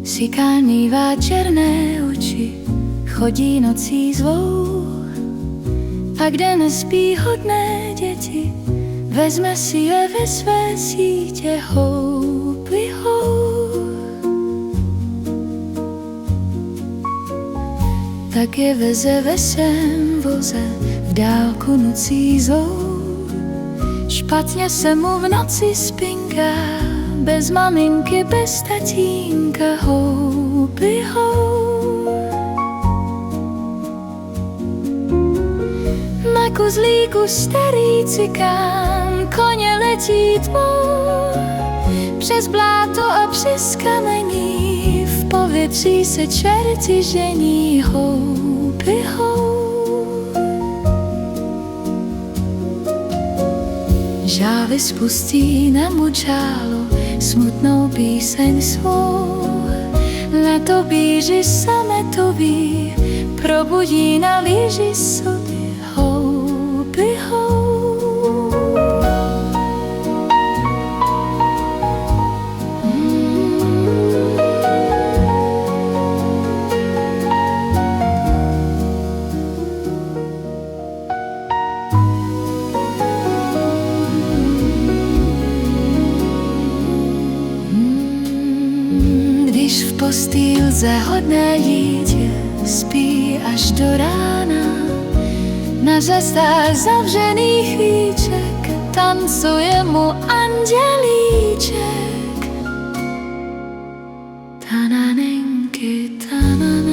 Sikán mívá černé oči, chodí nocí zvou. A kde nespí hodné děti, vezme si je ve své sítě houby hou. Tak je veze ve svém voze, v dálku nocí zou. Špatně se mu v noci spinká, bez maminky, bez tatínka, houby hou. Na kozlíku starý cikán koně letí tmou, přes bláto a přes kamení, v povětří se čerti žení, houby hou. Žávy spustí na močálu smutnou píseň svou. Letobíři sametoví probudí na líži sudy, houby hou. Když v postýlce hodné dítě spí až do rána, na řastách zavřených víček tancuje mu andělíček. Tananenky, tananenky.